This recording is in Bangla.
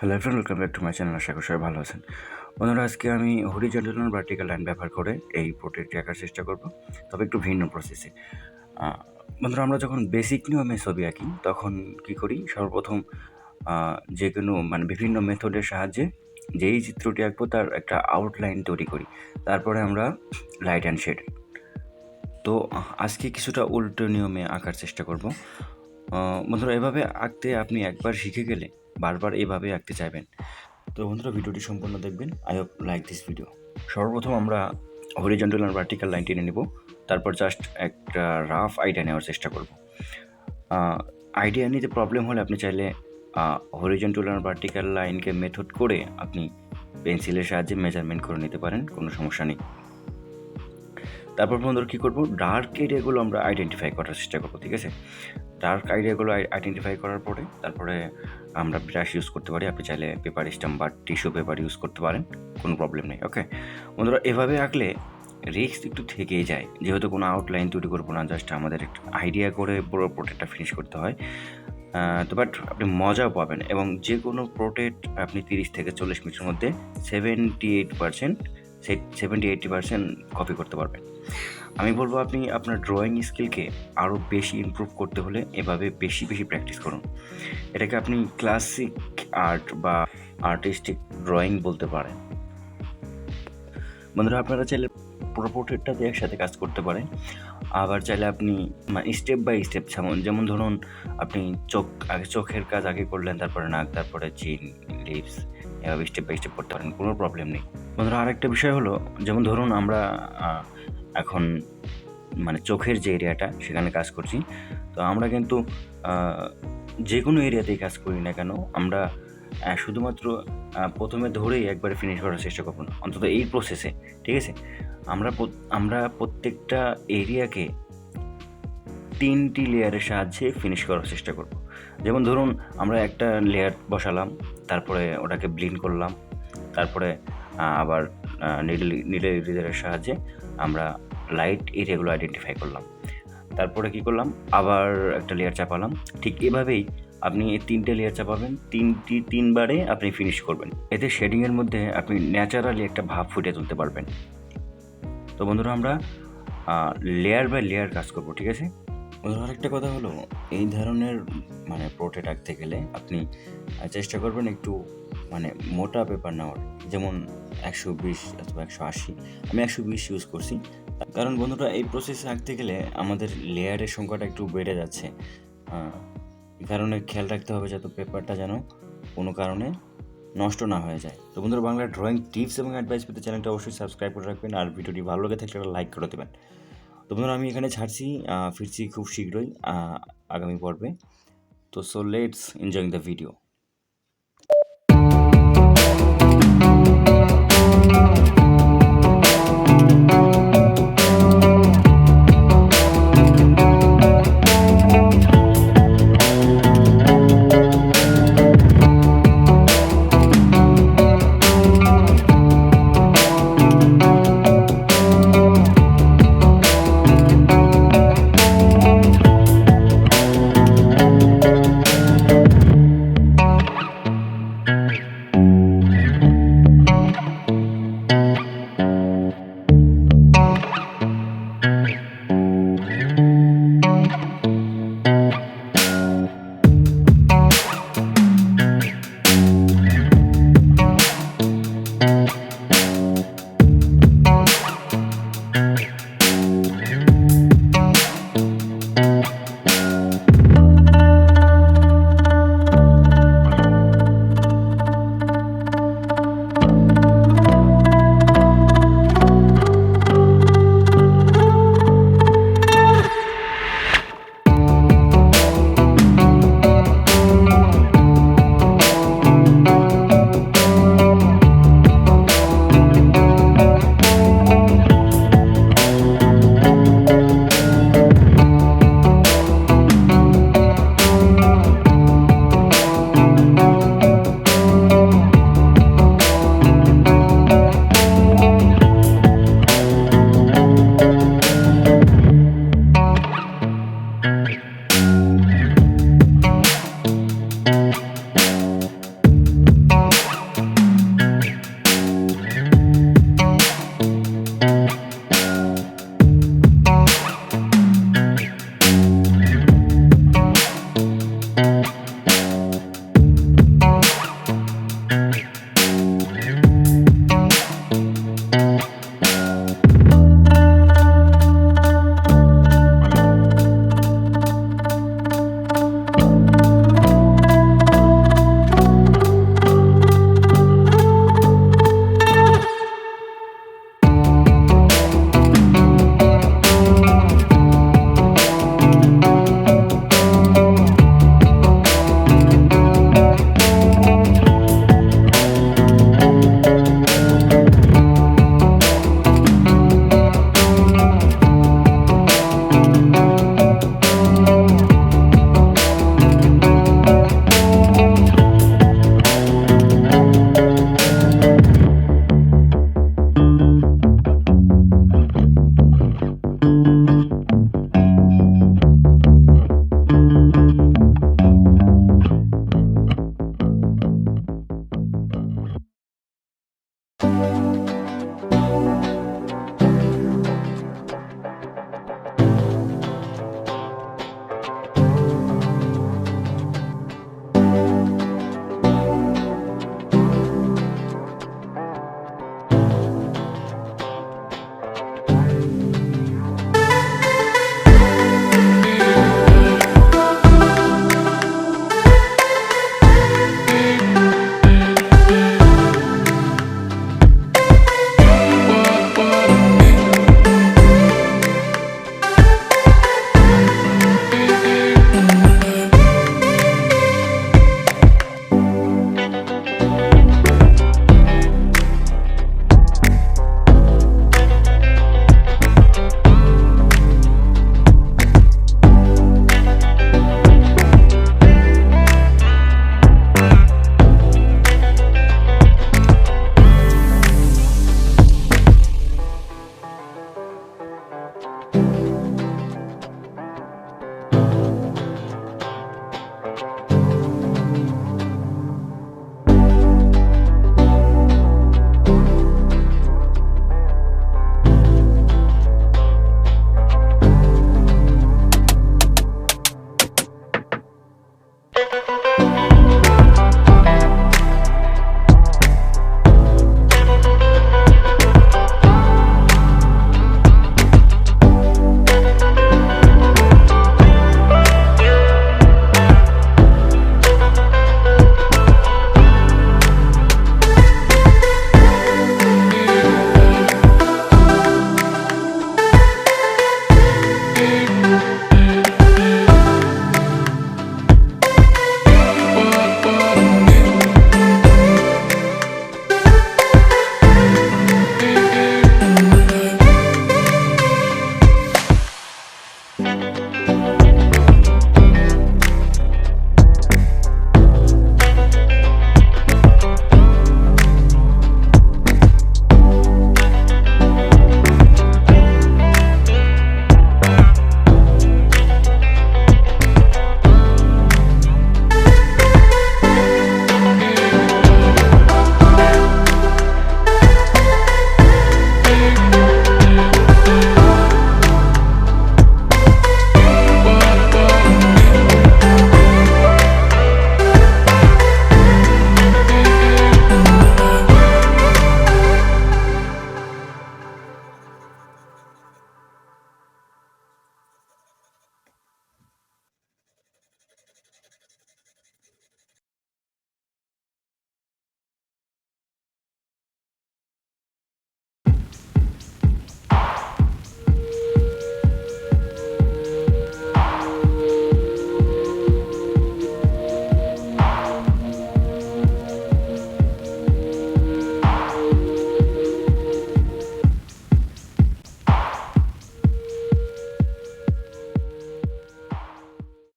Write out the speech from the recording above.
Hello everyone, welcome back to my channel. আশা করি সবাই ভালো আছেন। বন্ধুরা, আজকে আমি হরিজন্টাল আর ভার্টিক্যাল লাইন ব্যবহার করে এই পোর্ট্রেটটি আঁকার চেষ্টা করব, তবে একটু ভিন্ন প্রসেসে। বন্ধুরা, আমরা যখন বেসিক নিয়মে ছবি আঁকি তখন কী করি? সর্বপ্রথম যে কোনো বিভিন্ন মেথডের সাহায্যে যেই চিত্রটি আঁকবো তার একটা আউটলাইন তৈরি করি, তারপরে আমরা লাইট অ্যান্ড শেড। তো আজকে কিছুটা উল্টো নিয়মে আঁকার চেষ্টা করব। বন্ধুরা, এভাবে আঁকতে আপনি একবার শিখে গেলে বারবার এভাবে আঁকতে চাইবেন। তো বন্ধুরা, ভিডিওটি সম্পূর্ণ দেখবেন। I hope like this video. সর্বপ্রথম আমরা হরিজন্টাল আর ভার্টিক্যাল লাইন টেনে নেব, তারপর জাস্ট একটা রাফ আইডিয়া নেওয়ার চেষ্টা করব। আইডিয়া নিতে প্রবলেম হলে আপনি চাইলে হরিজন্টাল আর ভার্টিক্যাল লাইনকে মেথড করে আপনি পেন্সিলের সাহায্যে মেজারমেন্ট করে নিতে পারেন, কোনো সমস্যা নেই। তারপর বন্ধুরা কী করবো? ডার্ক এরিয়াগুলো আমরা আইডেন্টিফাই করার চেষ্টা করবো, ঠিক আছে? ডার্ক এরিয়াগুলো আইডেন্টিফাই করার পরে তারপরে আমরা ব্রাশ ইউজ করতে পারি। আপনি চাইলে পেপার স্ট্যাম্প বা টিস্যু পেপার ইউজ করতে পারেন, কোনো প্রবলেম নেই। ওকে বন্ধুরা, এভাবে আঁকলে রিস্ক একটু থেকেই যায়, যেহেতু কোনো আউটলাইন তৈরি করবো না, জাস্ট আমাদের একটু আইডিয়া করে পুরো পোর্ট্রেটটা ফিনিশ করতে হয়। তো বাট আপনি মজাও পাবেন, এবং যে কোনো পোর্ট্রেট আপনি 30 থেকে 40 মিনিটের মধ্যে 70-80% কপি করতে পারবেন। আমি বলবো আপনি আপনার ড্রয়িং স্কিলকে আরও বেশি ইমপ্রুভ করতে হলে এভাবে বেশি প্র্যাকটিস করুন। এটাকে আপনি ক্লাসিক আর্ট বা আর্টিস্টিক ড্রয়িং বলতে পারেন। বন্ধুরা, আপনারা চাইলে পুরো পোর্ট্রেটটাতে একসাথে কাজ করতে পারেন, আবার চাইলে আপনি স্টেপ বাই স্টেপ, যেমন ধরুন আপনি চোখের কাজ আগে করলেন, তারপরে নাক, তারপরে চিন, লিপস, এভাবে স্টেপ বাই স্টেপ করতে পারেন, কোনো প্রবলেম নেই। বন্ধুরা, আরেকটা বিষয় হলো, যেমন ধরুন আমরা এখন চোখের যে এরিয়াটা সেখানে কাজ করছি, তো আমরা কিন্তু যে কোনো এরিয়াতেই কাজ করি না কেন, আমরা শুধুমাত্র প্রথমে ধরেই একবারে ফিনিশ করার চেষ্টা করবো না, অন্তত এই প্রসেসে, ঠিক আছে? আমরা প্রত্যেকটা এরিয়াকে 3টি লেয়ারের সাহায্যে ফিনিশ করার চেষ্টা করব। যেমন ধরুন আমরা একটা লেয়ার বসালাম, তারপরে ওটাকে ব্লিন্ড করলাম, তারপরে আবার নিডল ইরেজারের সাহায্যে আমরা লাইট এরিয়াগুলো আইডেন্টিফাই করলাম, তারপরে কি করলাম, আবার একটা লেয়ার চাপালাম। ঠিক এভাবেই আপনি 3টে লেয়ার চাপাবেন, 3বারে আপনি ফিনিশ করবেন। এতে শেডিংয়ের মধ্যে আপনি ন্যাচারালি একটা ভাব ফুটিয়ে তুলতে পারবেন। তো বন্ধুরা, আমরা লেয়ার বাই লেয়ার কাজ করব, ঠিক আছে? বন্ধুরা, আরেকটা কথা হলো, এই ধরনের পোর্ট্রেট আঁকতে গেলে আপনি চেষ্টা করবেন একটু মোটা পেপার নেওয়ার, যেমন 120 অথবা 180। আমি 120 ইউজ করছি, কারণ বন্ধুরা এই প্রসেসে আঁকতে গেলে আমাদের লেয়ারের সংখ্যাটা একটু বেড়ে যাচ্ছে। এই কারণে খেয়াল রাখতে হবে যাতে পেপারটা যেন কোনো কারণে নষ্ট না হয়ে যায়। তো বন্ধুরা, বাংলা ড্রয়িং টিপস এবং অ্যাডভাইস পেতে চ্যানেলটা অবশ্যই সাবস্ক্রাইব করে রাখবেন, আর ভিডিওটি ভালো লাগে থাকলে একটা লাইক করে দেবেন। তো বন্ধুরা, আমি এখানে ছাড়ছি, ফিরছি খুব শীঘ্রই আগামী পর্বে। তো so let's enjoying the video.